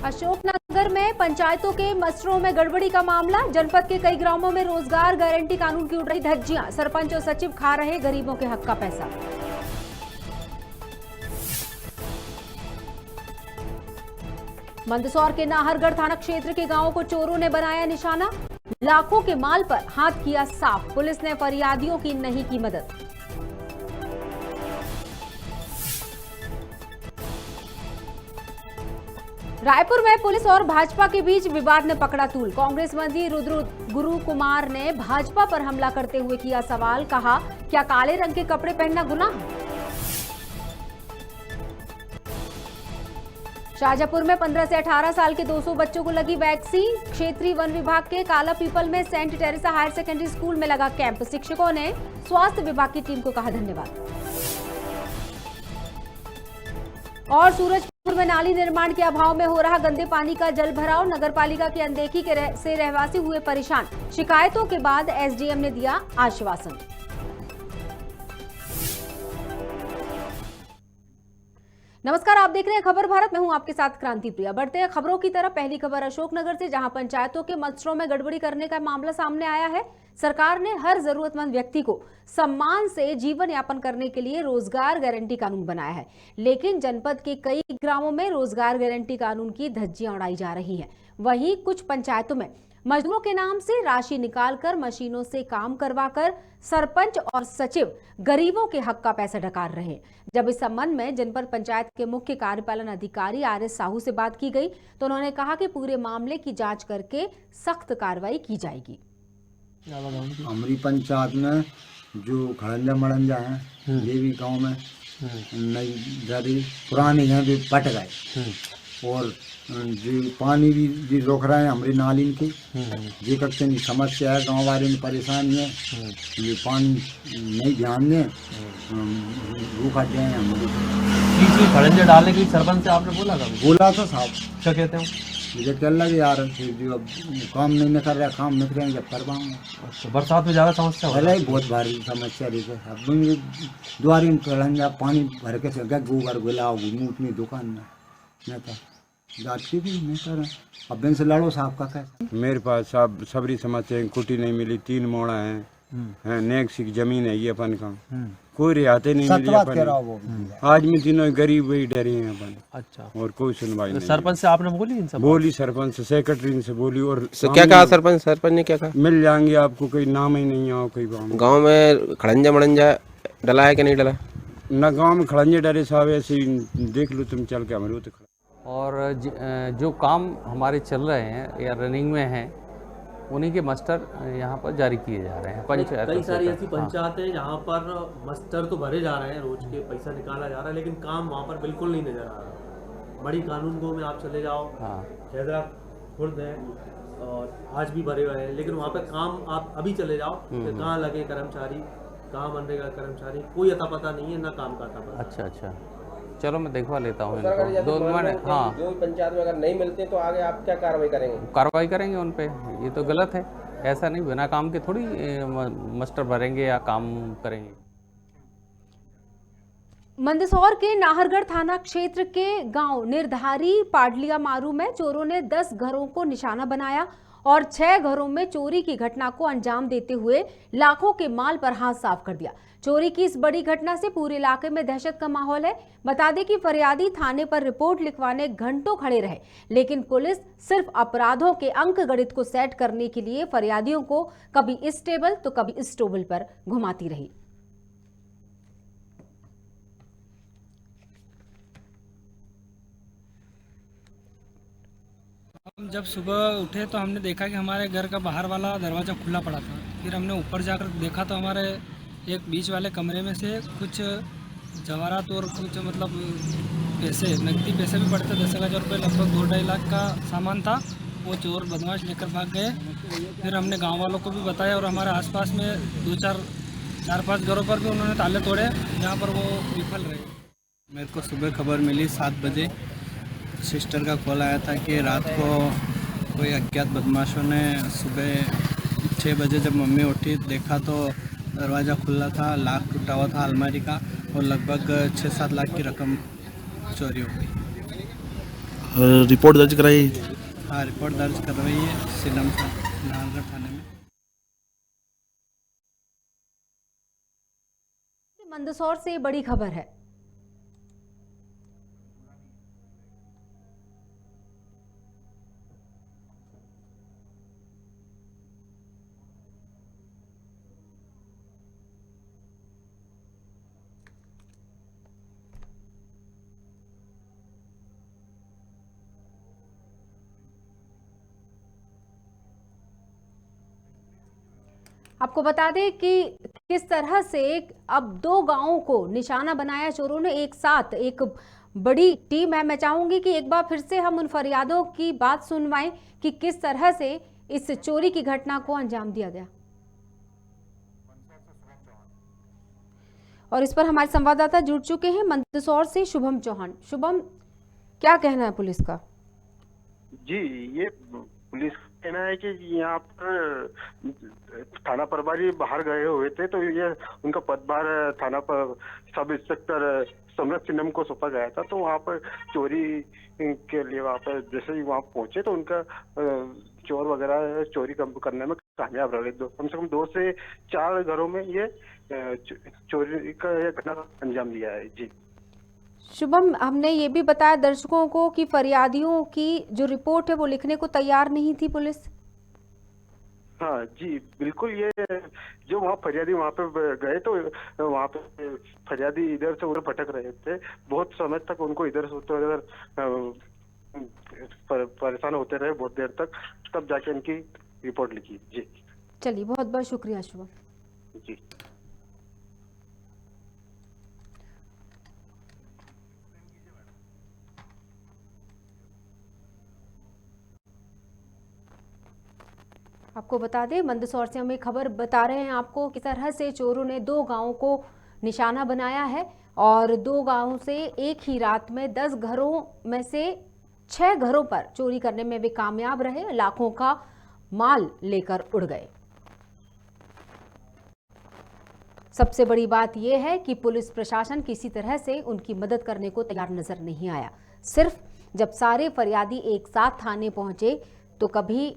अशोकनगर में पंचायतों के मस्टरों में गड़बड़ी का मामला। जनपद के कई ग्रामों में रोजगार गारंटी कानून की उड़ रही धज्जियां। सरपंच और सचिव खा रहे गरीबों के हक का पैसा। मंदसौर के नाहरगढ़ थाना क्षेत्र के गांवों को चोरों ने बनाया निशाना। लाखों के माल पर हाथ किया साफ। पुलिस ने फरियादियों की नहीं की मदद। रायपुर में पुलिस और भाजपा के बीच विवाद ने पकड़ा तूल। कांग्रेस मंत्री रुद्र गुरु कुमार ने भाजपा पर हमला करते हुए किया सवाल। कहा, क्या काले रंग के कपड़े पहनना गुनाह? शाहजहांपुर में 15 से 18 साल के 200 बच्चों को लगी वैक्सीन। क्षेत्रीय वन विभाग के काला पीपल में Saint Teresa higher secondary school में लगा कैंप। शिक्षकों ने स्वास्थ्य विभाग की टीम को कहा धन्यवाद। और सूरजपुर में नाली निर्माण के अभाव में हो रहा गंदे पानी का जल भराव। नगरपालिका की अनदेखी से रहवासी हुए परेशान। शिकायतों के बाद एसडीएम ने दिया आश्वासन। नमस्कार, आप देख रहे हैं खबर भारत। मैं हूं आपके साथ क्रांति प्रिया। बढ़ते हैं खबरों की तरफ। पहली खबर अशोकनगर से, जहां पंचायतों के मस्टरों में गड़बड़ी करने का मामला सामने आया है। सरकार ने हर जरूरतमंद व्यक्ति को सम्मान से जीवन यापन करने के लिए रोजगार गारंटी कानून बनाया है, लेकिन जनपद के कई ग्रामों में रोजगार गारंटी कानून की धज्जियां उड़ाई जा रही हैं। वहीं कुछ पंचायतों में मजदूरों के नाम से राशि निकालकर मशीनों से काम करवाकर सरपंच और सचिव गरीबों के हक का पैसा डकार रहे। जब इस संबंध में जनपद पंचायत के मुख्य कार्यपालन अधिकारी आर.एस. साहू से बात की गई तो उन्होंने कहा कि पूरे मामले की जांच करके सख्त कार्रवाई की जाएगी। हमारी पंचायत में जो खड़ंजा मड़ंजा है, ये भी गाँव में नई ज्यादा पुराने हैं भी पट गए, और जो पानी भी रोक रहे हैं हमारी नाली की। ये करते नहीं समस्या है, गाँव वाले में परेशानी है। ये पानी नहीं ध्यान दें, रूखा जाए हमारे खड़ंजे डालने की सरपंच से आपने बोला था साहब। क्या कहते हैं? मुझे क्या लगे यार, जो अब काम नहीं कर रहा, काम नहीं करेंगे जब करवाऊंगा। तो बरसात में ज़्यादा समस्या हो रही है? बहुत भारी समस्या रही है। अब द्वारी में खड़ंजा पानी भर के से गोबर गुलाब अपनी दुकान में नहीं था जाती भी नहीं कर। अब इनसे लड़ो साहब का कैसे? मेरे पास साहब सबरी समस्या है, कुटी नहीं मिली, 3 मोड़ा है, नेक्स्ट की जमीन है ये अपन का, कोई रियायतें नहीं मिली अपन। आज में तीनों गरीब वही डरे हैं अपन। अच्छा, और कोई सुनवाई नहीं। सरपंच से आपने बोली? इनसे बोली, सरपंच से, सेक्रेटरी से बोली। और क्या कहा सरपंच ने क्या कहा? मिल जाएंगे आपको, कोई नाम ही नहीं आओ कोई गाँव में खड़ंजा मड़ंजा डला है कि नहीं डला? न गाँव में खड़ंजे डरे साहब, ऐसे देख लो तुम चल के हमारे। और जो काम हमारे चल रहे हैं या रनिंग में हैं, उन्हीं के मस्टर यहाँ पर जारी किए जा रहे हैं। पंचायत कई सारी ऐसी पंचायत है जहाँ पर मस्टर तो भरे जा रहे हैं, रोज के पैसा निकाला जा रहा है, लेकिन काम वहाँ पर बिल्कुल नहीं नजर आ रहा। बड़ी कानून गो में आप चले जाओ, हैदरा खुर्द है और आज भी भरे हुए हैं, लेकिन वहाँ पर काम आप अभी चले जाओ कहाँ लगे कर्मचारी, कहाँ मनरेगा कर्मचारी, कोई अता पता नहीं है, ना काम का अता पता। अच्छा, चलो मैं देखवा लेता हूँ। जो पंचायत में अगर नहीं मिलते तो आगे आप क्या कार्रवाई करेंगे? कार्रवाई करेंगे उन पे। ये तो गलत है, ऐसा नहीं, बिना काम के थोड़ी मस्टर भरेंगे या काम करेंगे। मंदसौर के नाहरगढ़ थाना क्षेत्र के गांव निर्धारी पाडलिया मारू में चोरों ने 10 घरों को निशाना बनाया और 6 घरों में चोरी की घटना को अंजाम देते हुए लाखों के माल पर हाथ साफ कर दिया। चोरी की इस बड़ी घटना से पूरे इलाके में दहशत का माहौल है। बता दें कि फरियादी थाने पर रिपोर्ट लिखवाने घंटों खड़े रहे, लेकिन पुलिस सिर्फ अपराधों के अंक गणित को सेट करने के लिए फरियादियों को कभी इस टेबल तो कभी इस टेबल पर घुमाती रही। हम जब सुबह उठे तो हमने देखा कि हमारे घर का बाहर वाला दरवाज़ा खुला पड़ा था। फिर हमने ऊपर जाकर देखा तो हमारे एक बीच वाले कमरे में से कुछ जवाहरात और कुछ मतलब पैसे, नकदी पैसे भी पड़ते, 10,000 रुपये, लगभग 2-2.5 लाख का सामान था। वो चोर बदमाश लेकर भाग गए। फिर हमने गांव वालों को भी बताया और हमारे आसपास में 4-5 घरों पर भी उन्होंने ताले तोड़े, जहाँ पर वो विफल रहे। मेरे को सुबह खबर मिली 7 बजे, सिस्टर का कॉल आया था कि रात को कोई अज्ञात बदमाशों ने सुबह 6 बजे जब मम्मी उठी देखा तो दरवाज़ा खुला था, लॉक टूटा हुआ था अलमारी का और लगभग 6-7 लाख की रकम चोरी हो गई। रिपोर्ट दर्ज कराई? हाँ, रिपोर्ट दर्ज करवाई है सिलम नाहरगढ़ थाने में। मंदसौर से बड़ी खबर है। आपको बता दें कि किस तरह से अब 2 गांवों को निशाना बनाया चोरों ने एक साथ। एक बड़ी टीम है। मैं चाहूंगी कि एक बार फिर से हम उन फरियादों की बात सुनवाएं कि किस तरह से इस चोरी की घटना को अंजाम दिया गया। और इस पर हमारे संवाददाता जुड़ चुके हैं मंदसौर से शुभम चौहान। शुभम, क्या कहना है पुलिस का? जी, ये पुलिस कहना है कि यहाँ पर थाना प्रभारी बाहर गए हुए थे, तो ये उनका पदभार थाना पर सब इंस्पेक्टर सम्राट सिन्नम को सौंपा गया था। तो वहाँ पर चोरी के लिए वहाँ पर जैसे ही वहाँ पहुंचे तो उनका चोर वगैरह चोरी करने में कामयाब रहे। कम से कम 2 से 4 घरों में ये चोरी का घटना अंजाम दिया है। जी शुभम, हमने ये भी बताया दर्शकों को कि फरियादियों की जो रिपोर्ट है वो लिखने को तैयार नहीं थी पुलिस। हाँ जी, बिल्कुल। ये जो वहाँ फरियादी वहाँ पे गए तो वहाँ पे फरियादी इधर से उधर भटक रहे थे। बहुत समय तक उनको इधर से उधर परेशान होते रहे बहुत देर तक, तब जाके इनकी रिपोर्ट लिखी। जी चलिए, बहुत बहुत शुक्रिया शुभम जी। आपको बता दें, मंदसौर से हमें खबर बता रहे हैं आपको किस तरह से चोरों ने 2 गांवों को निशाना बनाया है और 2 गांवों से एक ही रात में 10 घरों में से 6 घरों पर चोरी करने में वे कामयाब रहे। लाखों का माल लेकर उड़ गए। सबसे बड़ी बात यह है कि पुलिस प्रशासन किसी तरह से उनकी मदद करने को तैयार नजर नहीं आया। सिर्फ जब सारे फरियादी एक साथ थाने पहुंचे तो कभी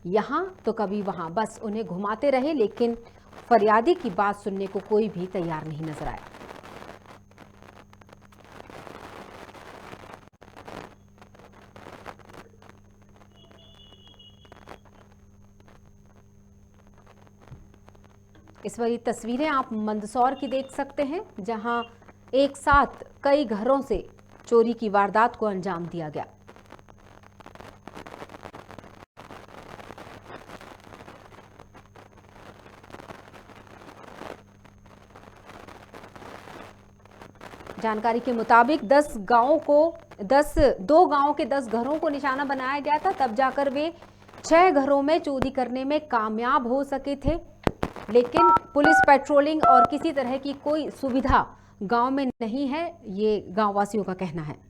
यहाँ तो कभी वहाँ, बस उन्हें घुमाते रहे, लेकिन फरियादी की बात सुनने को कोई भी तैयार नहीं नजर आया। इस वही तस्वीरें आप मंदसौर की देख सकते हैं, जहां एक साथ कई घरों से चोरी की वारदात को अंजाम दिया गया। जानकारी के मुताबिक 2 गांवों के 10 घरों को निशाना बनाया गया था, तब जाकर वे 6 घरों में चोरी करने में कामयाब हो सके थे। लेकिन पुलिस पेट्रोलिंग और किसी तरह की कोई सुविधा गांव में नहीं है, ये गांव वासियों का कहना है।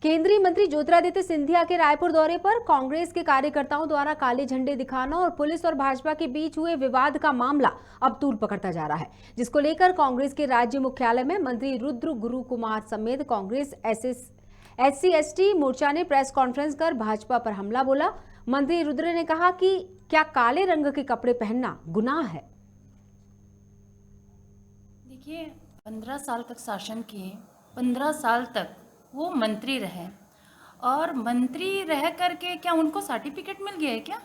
केंद्रीय मंत्री ज्योतिरादित्य सिंधिया के रायपुर दौरे पर कांग्रेस के कार्यकर्ताओं द्वारा काले झंडे दिखाना और पुलिस और भाजपा के बीच हुए विवाद का मामला अब तूल पकड़ता जा रहा है, जिसको लेकर कांग्रेस के राज्य मुख्यालय में मंत्री रुद्र गुरु कुमार समेत कांग्रेस SC/ST मोर्चा ने प्रेस कॉन्फ्रेंस कर भाजपा पर हमला बोला। मंत्री रुद्र ने कहा कि क्या काले रंग के कपड़े पहनना गुनाह है? देखिए, 15 साल तक शासन किए, 15 साल तक वो मंत्री रहे, और मंत्री रह करके क्या उनको सर्टिफिकेट मिल गया है क्या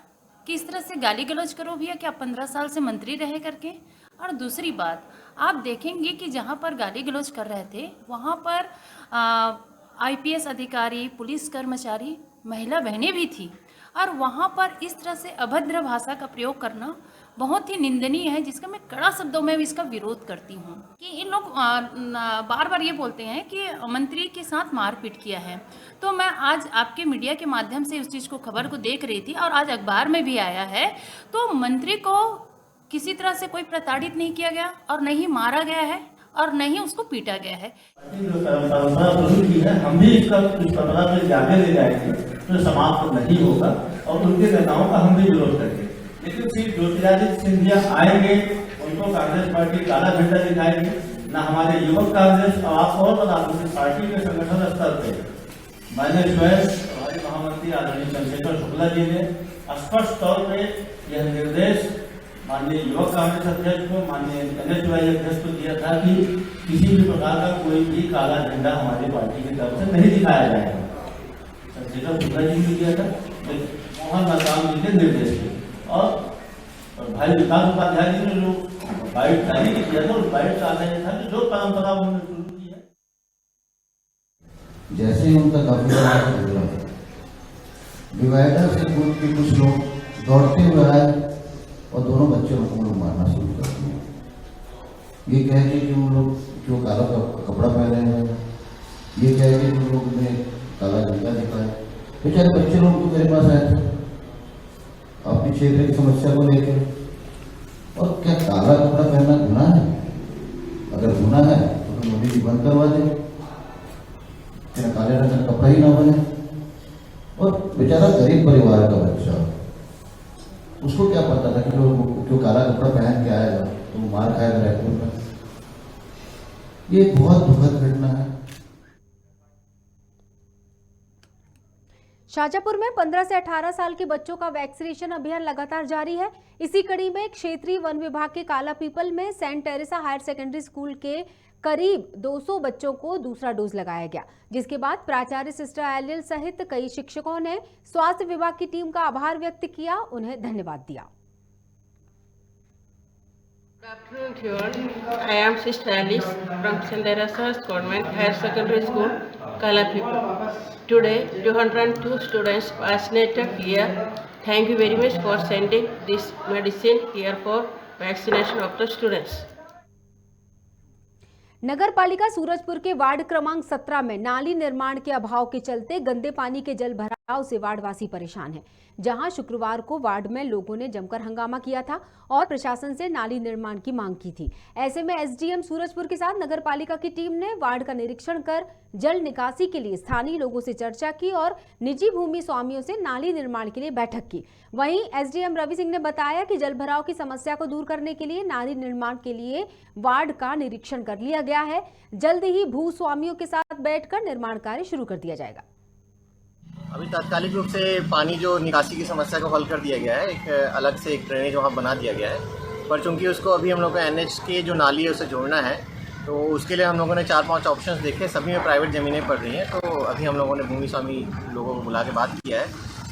कि इस तरह से गाली गलौज करो भैया? क्या 15 साल से मंत्री रहे करके? और दूसरी बात, आप देखेंगे कि जहाँ पर गाली गलौज कर रहे थे वहाँ पर IPS अधिकारी, पुलिस कर्मचारी, महिला बहनें भी थी, और वहाँ पर इस तरह से अभद्र भाषा का प्रयोग करना बहुत ही निंदनीय है, जिसका मैं कड़ा शब्दों में भी इसका विरोध करती हूँ। कि इन लोग बार बार ये बोलते हैं कि मंत्री के साथ मारपीट किया है, तो मैं आज आपके मीडिया के माध्यम से उस चीज़ को, खबर को देख रही थी और आज अखबार में भी आया है, तो मंत्री को किसी तरह से कोई प्रताड़ित नहीं किया गया और नहीं मारा गया है और नहीं उसको पीटा गया है। हम भी इसका जाके ले जाएंगे तो समाप्त नहीं होगा और उनके नेताओं का हम भी विरोध करेंगे। लेकिन फिर ज्योतिरादित्य सिंधिया आएंगे, उनको कांग्रेस पार्टी काला झंडा दिखाएगी, न हमारे युवक कांग्रेस और राजनीतिक पार्टी के संगठन स्तर पे मैंने स्वयं हमारे महामंत्री आदरणीय चंद्रशेखर शुक्ला जी ने स्पष्ट तौर पे यह निर्देश माननीय युवक कांग्रेस अध्यक्ष को, माननीय NHY अध्यक्ष को दिया था कि किसी भी प्रकार का कोई भी काला झंडा हमारी पार्टी की तरफ से नहीं दिखाया जाएगा। चंद्रशेखर शुक्ला जी ने दिया था, मोहन मरकाम जी के निर्देश थे, और भाई विकास उपाध्याय जी ने जो बाइट जारी किया था, उस बाइट का आशय था कि जो परंपरा उन्होंने शुरू की है। जैसे ही उनका काफिला गुजरा, डिवाइडर से कूद के कुछ लोग दौड़ते हुए आए और दोनों बच्चों को लोग मारना शुरू कर दिया। ये कह के कि वो लोग जो काला कपड़ा पहने हैं, ये कह के कि लोग उन्हें काला झंडा दिखाए। बेचारे बच्चे लोग तो मेरे पास आए थे अपनी क्षेत्र की समस्या को लेकर। और क्या काला कपड़ा पहनना गुनाह है? अगर गुनाह है तो मोदी जी बंद करवा दें, फिर काले रंग का कपड़ा ही ना बने। और बेचारा गरीब परिवार का बच्चा, उसको क्या पता था कि जो काला कपड़ा पहन के आएगा तो वो मार खाएगा रायपुर में। ये बहुत दुखद घटना है। शाजापुर में 15 से 18 साल के बच्चों का वैक्सीनेशन अभियान लगातार जारी है। इसी कड़ी में क्षेत्रीय वन विभाग के काला पीपल में Saint Teresa higher secondary school के करीब 200 बच्चों को दूसरा डोज लगाया गया, जिसके बाद प्राचार्य सिस्टर एलियल सहित कई शिक्षकों ने स्वास्थ्य विभाग की टीम का आभार व्यक्त किया, उन्हें धन्यवाद दिया। Good afternoon to all. I am Sister Alice from St. Teresa's Convent Higher Secondary School, Kalapipu. Today, 202 students vaccinated here. Thank you very much for sending this medicine here for vaccination of the students. नगर पालिका सूरजपुर के ward क्रमांक 17 में नाली निर्माण के अभाव के चलते गंदे पानी के जल भराव से वार्डवासी परेशान हैं। जहां शुक्रवार को वार्ड में लोगों ने जमकर हंगामा किया था और प्रशासन से नाली निर्माण की मांग की थी। ऐसे में एसडीएम सूरजपुर के साथ नगर पालिका की टीम ने वार्ड का निरीक्षण कर जल निकासी के लिए स्थानीय लोगों से चर्चा की और निजी भूमि स्वामियों से नाली निर्माण के लिए बैठक की। वहीं एसडीएम रवि सिंह ने बताया कि जल भराव की समस्या को दूर करने के लिए नाली निर्माण के लिए वार्ड का निरीक्षण कर लिया गया है। जल्द ही भू स्वामियों के साथ बैठकर निर्माण कार्य शुरू कर दिया जाएगा। अभी तात्कालिक रूप से पानी जो निकासी की समस्या को हल कर दिया गया है, एक अलग से एक ड्रेनेज वहाँ बना दिया गया है, पर चूंकि उसको अभी हम लोग को NH के जो नाली है उसे जोड़ना है, तो उसके लिए हम लोगों ने 4-5 ऑप्शंस देखे। सभी में प्राइवेट ज़मीनें पड़ रही हैं, तो अभी हम लोगों ने भूमि स्वामी लोगों को बुला के बात किया है।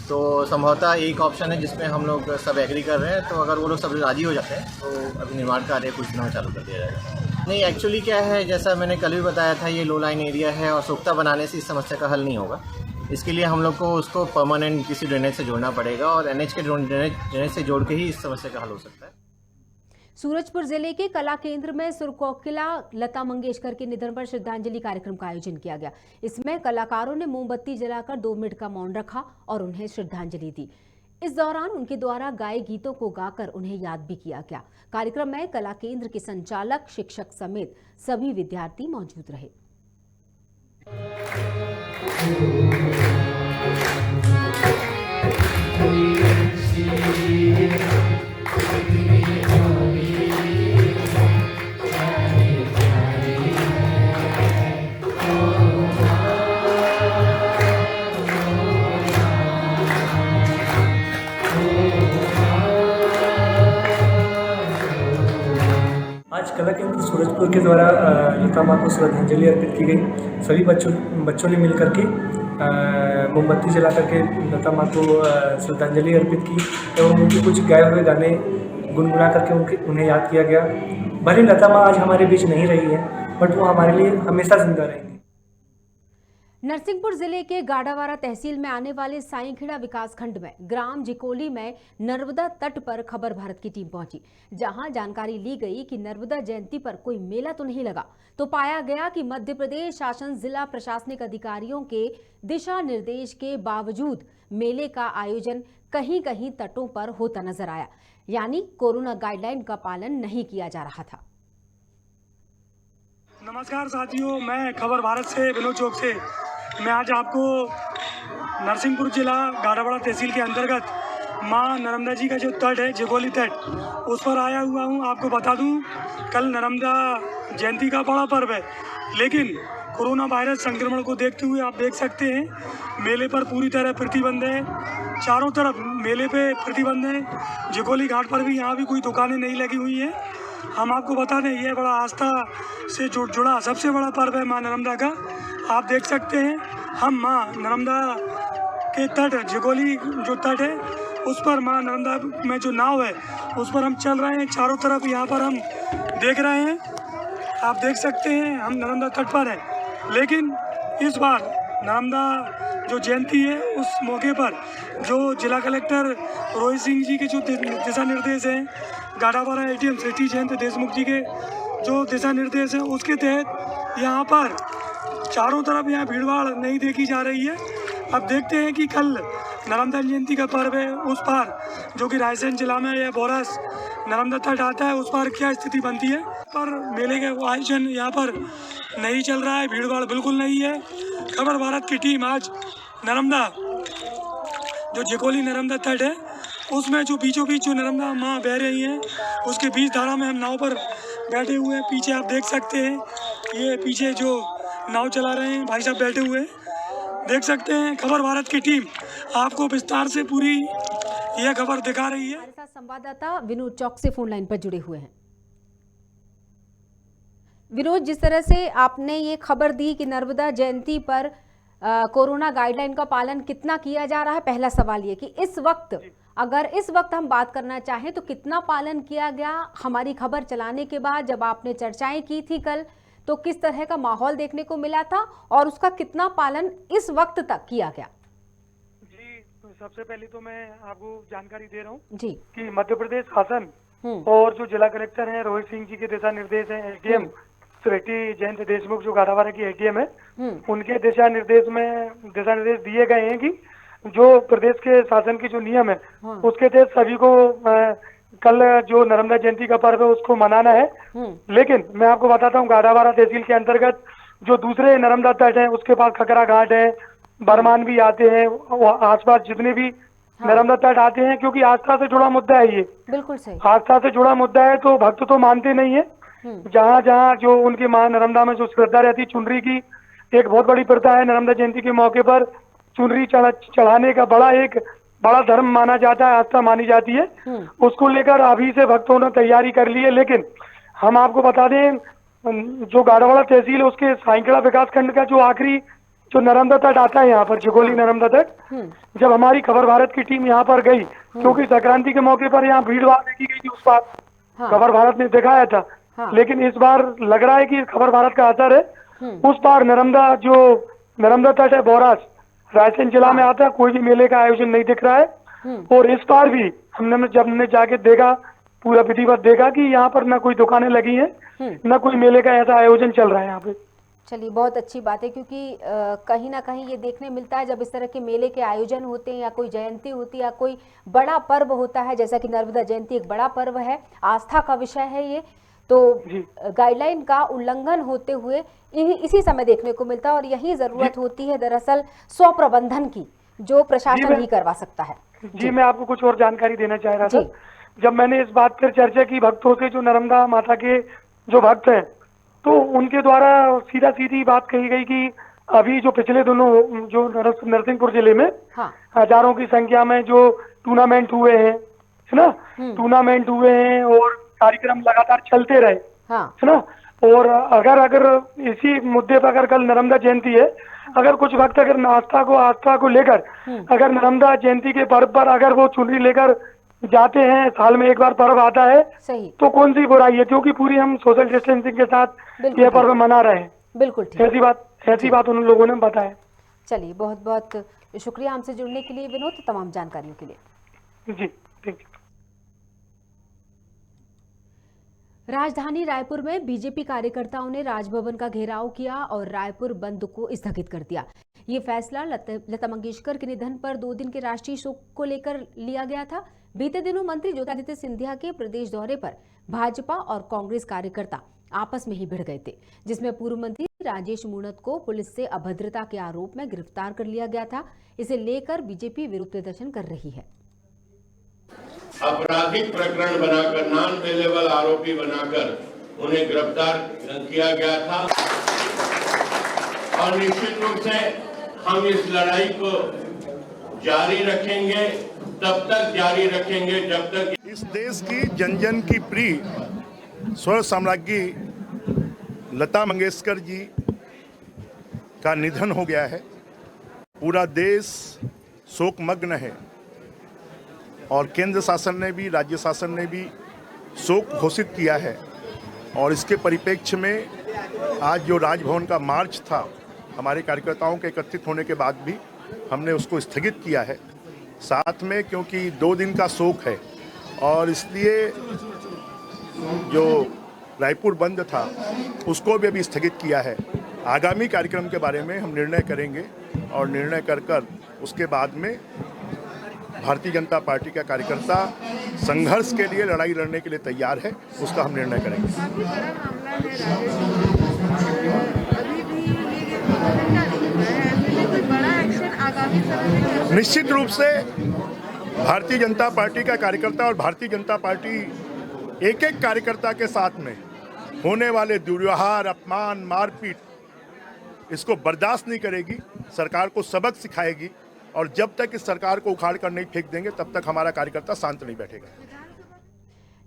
तो संभवतः एक ऑप्शन है जिसमें हम लोग सब एग्री कर रहे हैं, तो अगर वो लोग सब राजी हो जाते हैं तो अभी निर्माण कार्य कुछ दिनों में चालू कर दिया जाएगा। नहीं, एक्चुअली क्या है, जैसा मैंने कल भी बताया था, ये लो लाइन एरिया है और सोख्ता बनाने से इस समस्या का हल नहीं होगा। इसके लिए हम लोग को उसको परमानेंट किसी ड्रेनेज से जोड़ना पड़ेगा और NH के ड्रेनेज से जोड़ के ही इस समस्या का हल हो सकता है। सूरजपुर जिले के कला केंद्र में सुरकोकिला लता मंगेशकर के निधन पर श्रद्धांजलि कार्यक्रम का आयोजन किया गया। इसमें कलाकारों ने मोमबत्ती जलाकर 2 मिनट का मौन रखा और उन्हें श्रद्धांजलि दी। इस दौरान उनके द्वारा गाए गीतों को गाकर उन्हें याद भी किया गया। कार्यक्रम में कला केंद्र के संचालक, शिक्षक समेत सभी विद्यार्थी मौजूद रहे। आज कला केंद्र सूरजपुर के द्वारा लता माँ को श्रद्धांजलि अर्पित की गई। सभी बच्चों ने मिलकर के मोमबत्ती जला करके लता माँ को श्रद्धांजलि अर्पित की एवं उनके कुछ गाए हुए गाने गुनगुना करके उन्हें याद किया गया। भले लता माँ आज हमारे बीच नहीं रही है, बट वो हमारे लिए हमेशा जिंदा रहेंगी। नरसिंहपुर जिले के गाड़ावारा तहसील में आने वाले साईंखेड़ा विकासखंड में ग्राम जिकोली में नर्मदा तट पर खबर भारत की टीम पहुंची, जहां जानकारी ली गई कि नर्मदा जयंती पर कोई मेला तो नहीं लगा, तो पाया गया कि मध्य प्रदेश शासन जिला प्रशासनिक अधिकारियों के दिशा निर्देश के बावजूद मेले का आयोजन कहीं कहीं तटों पर होता नजर आया, यानी कोरोना गाइडलाइन का पालन नहीं किया जा रहा था। नमस्कार साथियों, मैं खबर भारत से विनोद चौक से मैं आज आपको नरसिंहपुर जिला गाड़ावाड़ा तहसील के अंतर्गत मां नर्मदा जी का जो तट है, जिकोली तट, उस पर आया हुआ हूं। आपको बता दूं, कल नर्मदा जयंती का बड़ा पर्व है, लेकिन कोरोना वायरस संक्रमण को देखते हुए आप देख सकते हैं मेले पर पूरी तरह प्रतिबंध है। चारों तरफ मेले पे प्रतिबंध है। जिकोली घाट पर भी यहाँ भी कोई दुकानें नहीं लगी हुई हैं। हम आपको बता दें ये बड़ा आस्था से जुड़ा सबसे बड़ा पर्व है माँ नर्मदा का। आप देख सकते हैं हम माँ नर्मदा के तट जिकोली जो तट है उस पर माँ नर्मदा में जो नाव है उस पर हम चल रहे हैं। चारों तरफ यहाँ पर हम देख रहे हैं, आप देख सकते हैं हम नर्मदा तट पर हैं। लेकिन इस बार नर्मदा जो जयंती है उस मौके पर जो जिला कलेक्टर रोहित सिंह जी के जो दिशा निर्देश हैं, गाड़ावाड़ा एटीएम सिटी जयंत देशमुख जी के जो दिशा निर्देश हैं उसके तहत यहाँ पर चारों तरफ यहाँ भीड़ भाड़ नहीं देखी जा रही है। अब देखते हैं कि कल नर्मदा जयंती का पर्व है, उस पार जो कि रायसेन जिला में या बोरस नर्मदा तट आता है उस पार क्या स्थिति बनती है। पर मेले के आयोजन यहाँ पर नहीं चल रहा है, भीड़ भाड़ बिल्कुल नहीं है। खबर भारत की टीम आज नर्मदा जो जिकोली नर्मदा तट है उसमें जो बीचों बीच जो नर्मदा माँ बह रही हैं उसके बीच धारा में हम नाव पर बैठे हुए हैं। पीछे आप देख सकते हैं ये पीछे जो नाव चला रहे हैं भाई साहब बैठे हुए हैं, देख सकते हैं। खबर भारत की टीम आपको विस्तार से पूरी यह खबर दिखा रही है। हमारे साथ संवाददाता विनोद चौक से फोन लाइन पर जुड़े हुए हैं। विनोद, जिस तरह से आपने ये खबर दी कि नर्मदा जयंती पर कोरोना गाइडलाइन का पालन कितना किया जा रहा है, पहला सवाल ये कि इस वक्त हम बात करना चाहें तो कितना पालन किया गया। हमारी खबर चलाने के बाद जब आपने चर्चाएं की थी कल तो किस तरह का माहौल देखने को मिला था और उसका कितना पालन इस वक्त तक किया गया? जी, तो सबसे पहले तो मैं आपको जानकारी दे रहा हूँ जी कि मध्य प्रदेश शासन और जो जिला कलेक्टर हैं रोहित सिंह जी के दिशा निर्देश हैं, एटीएम श्री जयंत देशमुख जो गाड़ावाड़ा की एटीएम है उनके दिशा निर्देश दिए गए हैं कि जो प्रदेश के शासन की जो नियम है उसके तहत सभी को कल जो नर्मदा जयंती का पर्व है उसको मनाना है। लेकिन मैं आपको बताता हूँ गाड़ावाड़ा तहसील के अंतर्गत जो दूसरे नर्मदा तट है उसके पास खकरा घाट है, बरमान भी आते हैं, आसपास जितने भी नर्मदा तट आते हैं, क्योंकि आस्था से जुड़ा मुद्दा है ये। बिल्कुल सही, आस्था से जुड़ा मुद्दा है तो भक्त तो मानते नहीं है। जहाँ जहाँ जो उनकी माँ नर्मदा में जो श्रद्धा रहती, चुनरी की एक बहुत बड़ी प्रथा है। नर्मदा जयंती के मौके पर चुनरी चढ़ाने का बड़ा धर्म माना जाता है, आस्था मानी जाती है। उसको लेकर अभी से भक्तों ने तैयारी कर ली है। लेकिन हम आपको बता दें जो गाड़ावाड़ा तहसील है उसके साइंकड़ा विकास खंड का जो आखिरी जो नर्मदा तट आता है यहाँ पर जिकोली नर्मदा तट, जब हमारी खबर भारत की टीम यहाँ पर गई क्योंकि संक्रांति के मौके पर यहाँ भीड़ भाड़ देखी गई थी, उस बार खबर भारत ने दिखाया था। लेकिन इस बार लग रहा है कि खबर भारत का असर है। उस बार नर्मदा तट है बोरास रायसेन जिला में आता है, कोई भी मेले का आयोजन नहीं दिख रहा है। और इस बार भी हमने जाके देखा, पूरा विधिवत देखा कि यहाँ पर न कोई दुकानें लगी हैं न कोई मेले का ऐसा आयोजन चल रहा है यहाँ पे। चलिए, बहुत अच्छी बात है क्योंकि कहीं ना कहीं ये देखने मिलता है जब इस तरह के मेले के आयोजन होते हैं या कोई जयंती होती है या कोई बड़ा पर्व होता है, जैसा कि नर्मदा जयंती एक बड़ा पर्व है, आस्था का विषय है ये, तो गाइडलाइन का उल्लंघन होते हुए इसी समय देखने को मिलता है। और यही जरूरत होती है दरअसल स्व प्रबंधन की, जो प्रशासन ही करवा सकता है। जी, मैं आपको कुछ और जानकारी देना चाह रहा था। जब मैंने इस बात पर चर्चा की भक्तों से, जो नर्मदा माता के जो भक्त हैं, तो उनके द्वारा सीधी बात कही गई कि अभी जो पिछले दिनों जो नरसिंहपुर जिले में हजारों की संख्या में जो टूर्नामेंट हुए हैं, है ना, टूर्नामेंट हुए हैं और कार्यक्रम लगातार चलते रहे, है ना। और अगर इसी मुद्दे पर अगर कल नर्मदा जयंती है, अगर कुछ वक्त अगर आस्था को लेकर अगर नर्मदा जयंती के पर्व पर अगर वो चुनरी लेकर जाते हैं, साल में एक बार पर्व आता है, तो कौन सी बुराई है, क्योंकि पूरी हम सोशल डिस्टेंसिंग के साथ ये पर्व मना रहे हैं। बिल्कुल ठीक, ऐसी बात उन लोगों ने बताया। चलिए, बहुत बहुत शुक्रिया हमसे जुड़ने के लिए विनोद, तमाम जानकारियों के लिए। जी, थैंक यू। राजधानी रायपुर में बीजेपी कार्यकर्ताओं ने राजभवन का घेराव किया और रायपुर बंद को स्थगित कर दिया। ये फैसला लता मंगेशकर के निधन पर 2 दिन के राष्ट्रीय शोक को लेकर लिया गया था। बीते दिनों मंत्री ज्योतिरादित्य सिंधिया के प्रदेश दौरे पर भाजपा और कांग्रेस कार्यकर्ता आपस में ही भिड़ गए थे, जिसमें पूर्व मंत्री राजेश मूणत को पुलिस से अभद्रता के आरोप में गिरफ्तार कर लिया गया था। इसे लेकर बीजेपी विरोध प्रदर्शन कर रही है। आपराधिक प्रकरण बनाकर, नॉन बेलेबल आरोपी बनाकर उन्हें गिरफ्तार किया गया था और निश्चित रूप से हम इस लड़ाई को जारी रखेंगे, तब तक जारी रखेंगे जब तक इस देश की जन जन की प्रिय स्वर साम्राज्ञी लता मंगेशकर जी का निधन हो गया है। पूरा देश शोकमग्न है और केंद्र शासन ने भी, राज्य शासन ने भी शोक घोषित किया है। और इसके परिप्रेक्ष्य में आज जो राजभवन का मार्च था, हमारे कार्यकर्ताओं के एकत्रित होने के बाद भी हमने उसको स्थगित किया है साथ में, क्योंकि 2 दिन का शोक है और इसलिए जो रायपुर बंद था उसको भी अभी स्थगित किया है। आगामी कार्यक्रम के बारे में हम निर्णय करेंगे और निर्णय कर उसके बाद में भारतीय जनता पार्टी का कार्यकर्ता संघर्ष के लिए, लड़ाई लड़ने के लिए तैयार है, उसका हम निर्णय करेंगे। निश्चित रूप से भारतीय जनता पार्टी का कार्यकर्ता और भारतीय जनता पार्टी एक एक कार्यकर्ता के साथ में होने वाले दुर्व्यवहार, अपमान, मारपीट इसको बर्दाश्त नहीं करेगी। सरकार को सबक सिखाएगी और जब तक इस सरकार को उखाड़ कर नहीं फेंक देंगे तब तक हमारा कार्यकर्ता शांत नहीं बैठेगा।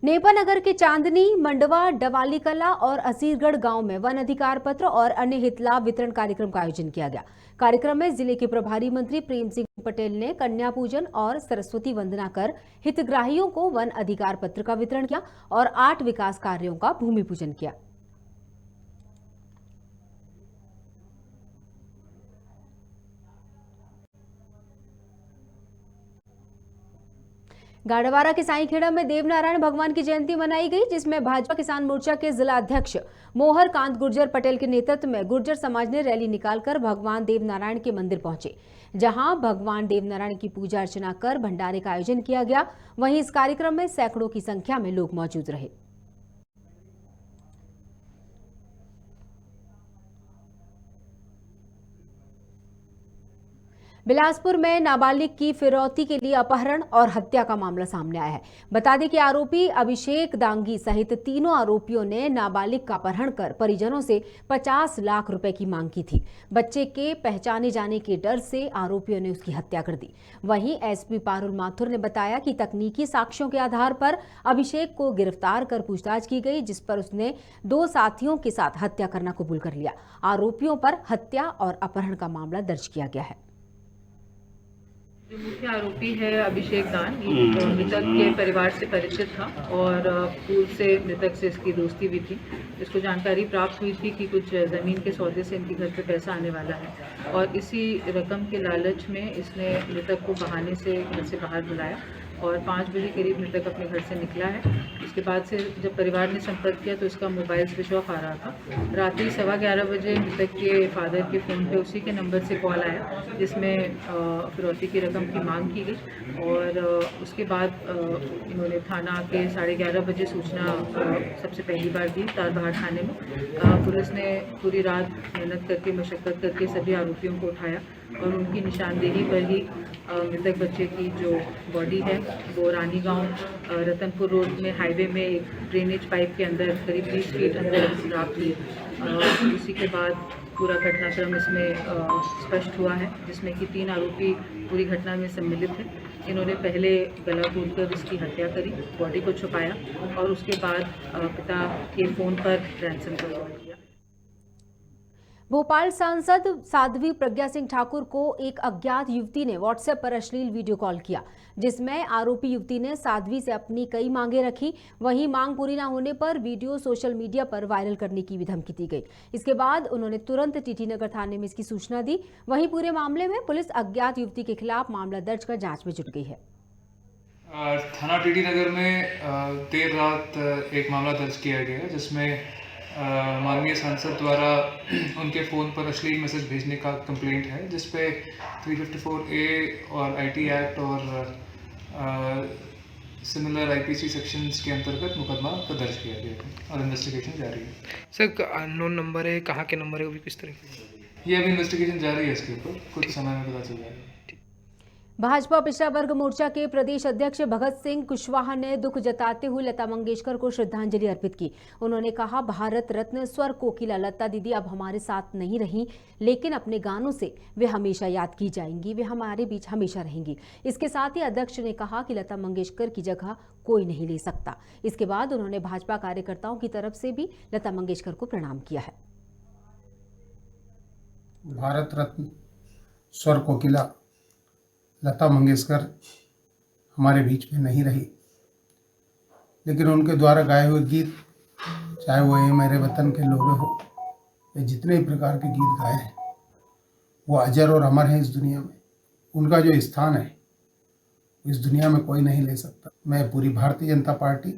नेपा नगर के चांदनी, मंडवा, डवाली कला और असीरगढ़ गांव में वन अधिकार पत्र और अन्य हित लाभ वितरण कार्यक्रम का आयोजन किया गया। कार्यक्रम में जिले के प्रभारी मंत्री प्रेम सिंह पटेल ने कन्या पूजन और सरस्वती वंदना कर हितग्राहियों को वन अधिकार पत्र का वितरण किया और 8 विकास कार्यों का भूमि पूजन किया। गाड़वारा के साईखेड़ा में देवनारायण भगवान की जयंती मनाई गई, जिसमें भाजपा किसान मोर्चा के जिला अध्यक्ष मोहर कांत गुर्जर पटेल के नेतृत्व में गुर्जर समाज ने रैली निकालकर भगवान देवनारायण के मंदिर पहुंचे, जहां भगवान देवनारायण की पूजा अर्चना कर भंडारे का आयोजन किया गया। वहीं इस कार्यक्रम में सैकड़ों की संख्या में लोग मौजूद रहे। बिलासपुर में नाबालिग की फिरौती के लिए अपहरण और हत्या का मामला सामने आया है। बता दें कि आरोपी अभिषेक दांगी सहित तीनों आरोपियों ने नाबालिग का अपहरण कर परिजनों से 50 लाख रुपए की मांग की थी। बच्चे के पहचाने जाने के डर से आरोपियों ने उसकी हत्या कर दी। वहीं एसपी पारुल माथुर ने बताया कि तकनीकी साक्ष्यों के आधार पर अभिषेक को गिरफ्तार कर पूछताछ की गई, जिस पर उसने 2 साथियों के साथ हत्या करना कबूल कर लिया। आरोपियों पर हत्या और अपहरण का मामला दर्ज किया गया है। जो मुख्य आरोपी है अभिषेक दान, मृतक के परिवार से परिचित था और पूर्व से मृतक से इसकी दोस्ती भी थी। इसको जानकारी प्राप्त हुई थी कि कुछ ज़मीन के सौदे से इनके घर पे पैसा आने वाला है और इसी रकम के लालच में इसने मृतक को बहाने से घर से बाहर बुलाया और 5 बजे करीब मृतक अपने घर से निकला है। उसके बाद से जब परिवार ने संपर्क किया तो इसका मोबाइल स्विच ऑफ आ रहा था। रात 11:15 बजे मृतक के फादर के फ़ोन पे उसी के नंबर से कॉल आया, जिसमें फिरौती की रकम की मांग की गई और उसके बाद इन्होंने थाना आके 11:30 बजे सूचना सबसे पहली बार दी तारबहार थाने में। पुलिस ने पूरी रात मेहनत करके, मशक्क़त करके सभी आरोपियों को उठाया और उनकी निशानदेही पर ही मृतक बच्चे की जो बॉडी है वो रानी गांव रतनपुर रोड में हाईवे में एक ड्रेनेज पाइप के अंदर करीब 20 फीट अंदर प्राप्त हुई। उसी के बाद पूरा घटनाक्रम इसमें स्पष्ट हुआ है, जिसमें कि 3 आरोपी पूरी घटना में सम्मिलित हैं। इन्होंने पहले गला कूदकर इसकी हत्या करी, बॉडी को छुपाया और उसके बाद पिता के फ़ोन पर रैंसम का कॉल किया। भोपाल सांसद साध्वी प्रज्ञा सिंह ठाकुर को एक अज्ञात युवती ने व्हाट्सएप पर अश्लील वीडियो कॉल किया, जिसमें आरोपी युवती ने साध्वी से अपनी कई मांगे रखी। वहीं मांग पूरी न होने पर वीडियो सोशल मीडिया पर वायरल करने की भी धमकी दी गई। इसके बाद उन्होंने तुरंत टीटी नगर थाने में इसकी सूचना दी। वहीं पूरे मामले में पुलिस अज्ञात युवती के खिलाफ मामला दर्ज कर जाँच में जुट गई है। थाना टीटी नगर में देर रात एक मामला दर्ज किया गया, जिसमें माननीय सांसद द्वारा उनके फ़ोन पर अश्लील मैसेज भेजने का कंप्लेंट है, जिस पे 354A और IT एक्ट और सिमिलर IPC सेक्शंस के अंतर्गत मुकदमा दर्ज किया गया है और इन्वेस्टिगेशन जारी है। सर, अननोन नंबर है, कहाँ के नंबर है, वो भी किस तरह? ये अभी इन्वेस्टिगेशन जारी है, इसके ऊपर कुछ समय में पता चल जाएगा। भाजपा पिछड़ा वर्ग मोर्चा के प्रदेश अध्यक्ष भगत सिंह कुशवाहा ने दुख जताते हुए लता मंगेशकर को श्रद्धांजलि अर्पित की। उन्होंने कहा, भारत रत्न स्वर कोकिला लता दीदी अब हमारे साथ नहीं रही, लेकिन अपने गानों से वे हमेशा याद की जाएंगी, वे हमारे बीच हमेशा रहेंगी। इसके साथ ही अध्यक्ष ने कहा कि लता मंगेशकर की जगह कोई नहीं ले सकता। इसके बाद उन्होंने भाजपा कार्यकर्ताओं की तरफ से भी लता मंगेशकर को प्रणाम किया है। भारत रत्न स्वर कोकिला लता मंगेशकर हमारे बीच में नहीं रही, लेकिन उनके द्वारा गाए हुए गीत, चाहे वो ये मेरे वतन के लोग हो या जितने प्रकार के गीत गाए हैं, वो अजर और अमर हैं इस दुनिया में। उनका जो स्थान है इस दुनिया में कोई नहीं ले सकता। मैं पूरी भारतीय जनता पार्टी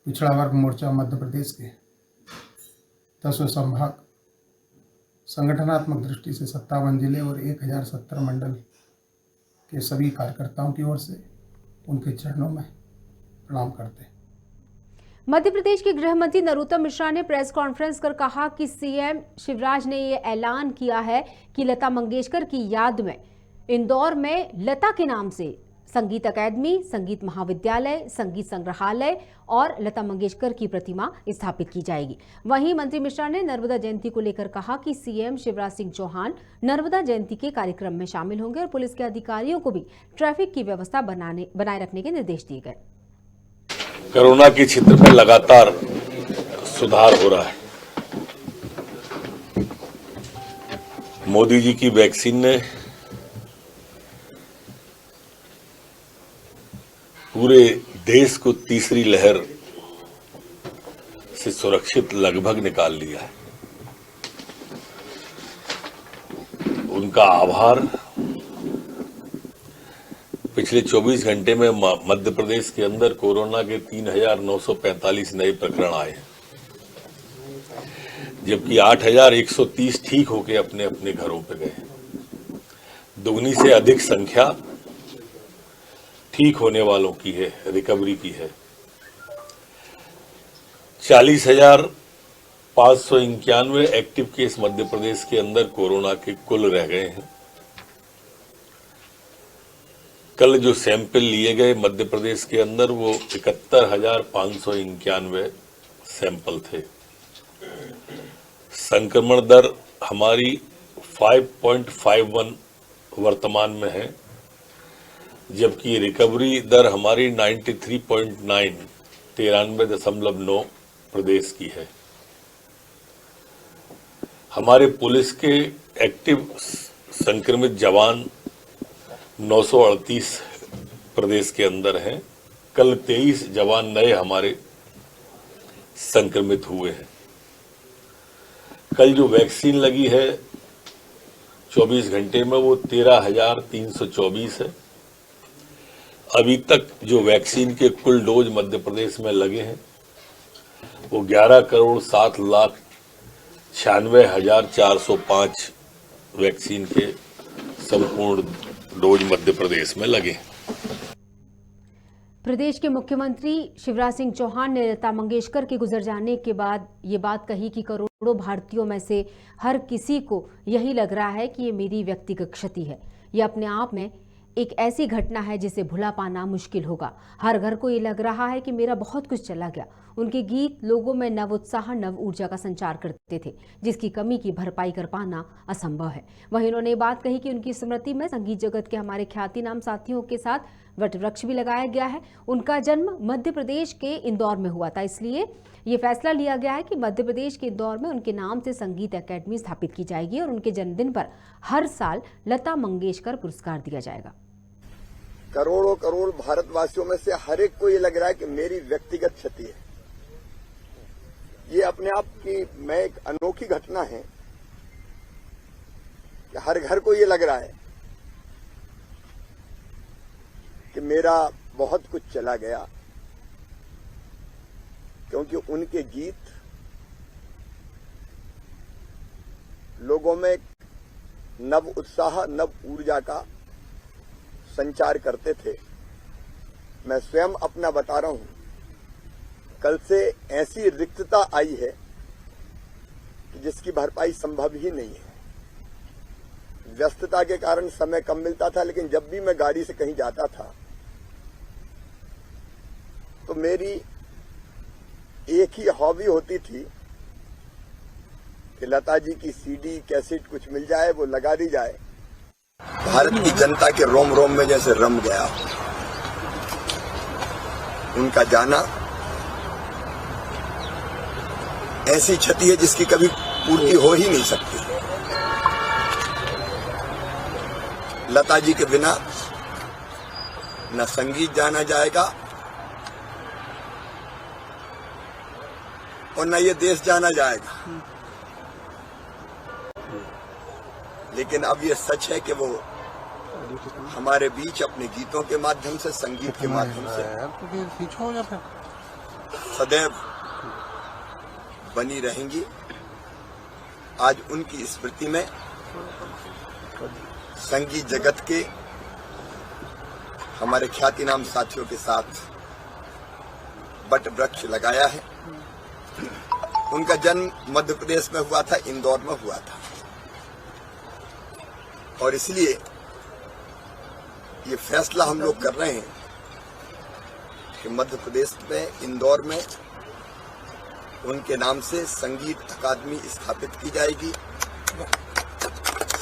पिछड़ा वर्ग मोर्चा मध्य प्रदेश के 10वें संभाग संगठनात्मक दृष्टि से 57 जिले और 1070 मंडल के सभी कार्यकर्ताओं की ओर से उनके चरणों में प्रणाम करते हैं। मध्य प्रदेश के गृह मंत्री नरोत्तम मिश्रा ने प्रेस कॉन्फ्रेंस कर कहा कि सीएम शिवराज ने ये ऐलान किया है कि लता मंगेशकर की याद में इंदौर में लता के नाम से संगीत अकादमी, संगीत महाविद्यालय, संगीत संग्रहालय और लता मंगेशकर की प्रतिमा स्थापित की जाएगी। वहीं मंत्री मिश्रा ने नर्मदा जयंती को लेकर कहा कि सीएम शिवराज सिंह चौहान नर्मदा जयंती के कार्यक्रम में शामिल होंगे और पुलिस के अधिकारियों को भी ट्रैफिक की व्यवस्था बनाए रखने के निर्देश दिए गए। कोरोना के क्षेत्र में लगातार सुधार हो रहा है। मोदी जी की वैक्सीन ने पूरे देश को तीसरी लहर से सुरक्षित लगभग निकाल लिया है। उनका आभार। पिछले 24 घंटे में मध्य प्रदेश के अंदर कोरोना के 3,945 नए प्रकरण आए हैं, जबकि 8,130 ठीक होकर अपने अपने घरों पे गए। दुगनी से अधिक संख्या ठीक होने वालों की है, रिकवरी की है। 40,591 एक्टिव केस मध्य प्रदेश के अंदर कोरोना के कुल रह गए हैं। कल जो सैंपल लिए गए मध्य प्रदेश के अंदर वो 71,591 सैंपल थे। संक्रमण दर हमारी 5.51 वर्तमान में है, जबकि रिकवरी दर हमारी 93.9 प्रदेश की है। हमारे पुलिस के एक्टिव संक्रमित जवान 938 प्रदेश के अंदर हैं। कल 23 जवान नए हमारे संक्रमित हुए हैं। कल जो वैक्सीन लगी है 24 घंटे में वो 13,324 है। अभी तक जो वैक्सीन के कुल डोज मध्य प्रदेश में लगे हैं वो 11,07,96,405 वैक्सीन के संपूर्ण डोज मध्य प्रदेश में लगे। प्रदेश के मुख्यमंत्री शिवराज सिंह चौहान ने लता मंगेशकर के गुजर जाने के बाद ये बात कही कि करोड़ों भारतीयों में से हर किसी को यही लग रहा है कि ये मेरी व्यक्तिगत क्षति है। ये अपने आप में एक ऐसी घटना है जिसे भुला पाना मुश्किल होगा। हर घर को ये लग रहा है कि मेरा बहुत कुछ चला गया। उनके गीत लोगों में नव उत्साह, नव ऊर्जा का संचार करते थे, जिसकी कमी की भरपाई कर पाना असंभव है। वहीं उन्होंने बात कही कि उनकी स्मृति में संगीत जगत के हमारे ख्यातिनाम साथियों के साथ वट वृक्ष भी लगाया गया है। उनका जन्म मध्य प्रदेश के इंदौर में हुआ था, इसलिए ये फैसला लिया गया है कि मध्य प्रदेश के इंदौर में उनके नाम से संगीत अकेडमी स्थापित की जाएगी और उनके जन्मदिन पर हर साल लता मंगेशकर पुरस्कार दिया जाएगा। करोड़ों करोड़ भारतवासियों में से हर एक को ये लग रहा है कि मेरी व्यक्तिगत क्षति है। ये अपने आप की में एक अनोखी घटना है कि हर घर को ये लग रहा है कि मेरा बहुत कुछ चला गया, क्योंकि उनके गीत लोगों में नव उत्साह, नव ऊर्जा का संचार करते थे। मैं स्वयं अपना बता रहा हूं, कल से ऐसी रिक्तता आई है कि जिसकी भरपाई संभव ही नहीं है। व्यस्तता के कारण समय कम मिलता था, लेकिन जब भी मैं गाड़ी से कहीं जाता था तो मेरी एक ही हॉबी होती थी कि लता जी की सीडी कैसेट कुछ मिल जाए, वो लगा दी जाए। भारत की जनता के रोम रोम में जैसे रम गया। उनका जाना ऐसी क्षति है जिसकी कभी पूर्ति हो ही नहीं सकती। लता जी के बिना न संगीत जाना जाएगा और न ये देश जाना जाएगा। लेकिन अब ये सच है कि वो हमारे बीच अपने गीतों के माध्यम से, संगीत के माध्यम से सदैव बनी रहेंगी। आज उनकी स्मृति में संगीत जगत के हमारे ख्यातिनाम साथियों के साथ वट वृक्ष लगाया है। उनका जन्म मध्य प्रदेश में हुआ था, इंदौर में हुआ था, और इसलिए ये फैसला हम लोग कर रहे हैं कि मध्य प्रदेश में इंदौर में उनके नाम से संगीत अकादमी स्थापित की जाएगी,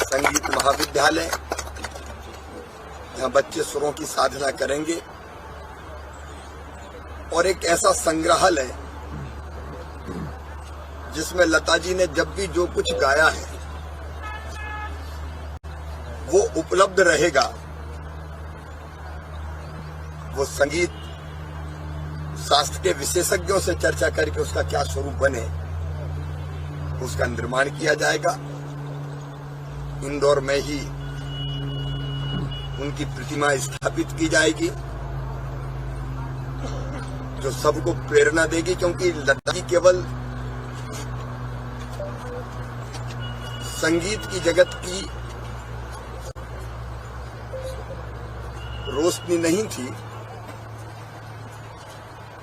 संगीत महाविद्यालय, जहां बच्चे सुरों की साधना करेंगे, और एक ऐसा संग्रहालय जिसमें लता जी ने जब भी जो कुछ गाया है वो उपलब्ध रहेगा। वो संगीत शास्त्र के विशेषज्ञों से चर्चा करके उसका क्या स्वरूप बने, उसका निर्माण किया जाएगा। इंदौर में ही उनकी प्रतिमा स्थापित की जाएगी जो सबको प्रेरणा देगी, क्योंकि लता जी केवल संगीत की जगत की रोशनी नहीं थी,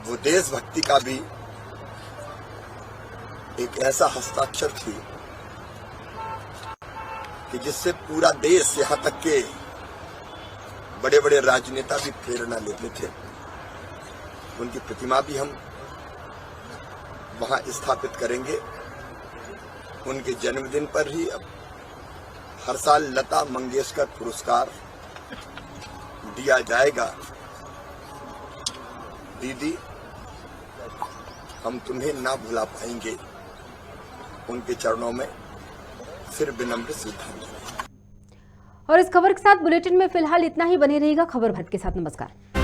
वो देशभक्ति का भी एक ऐसा हस्ताक्षर थी कि जिससे पूरा देश, यहां तक के बड़े बड़े राजनेता भी प्रेरणा लेते थे। उनकी प्रतिमा भी हम वहां स्थापित करेंगे। उनके जन्मदिन पर ही अब हर साल लता मंगेशकर पुरस्कार दिया जाएगा। दीदी, हम तुम्हें ना भुला पाएंगे। उनके चरणों में फिर विनम्र श्रद्धांजलि। और इस खबर के साथ बुलेटिन में फिलहाल इतना ही। बने रहिएगा खबर भारत के साथ। नमस्कार।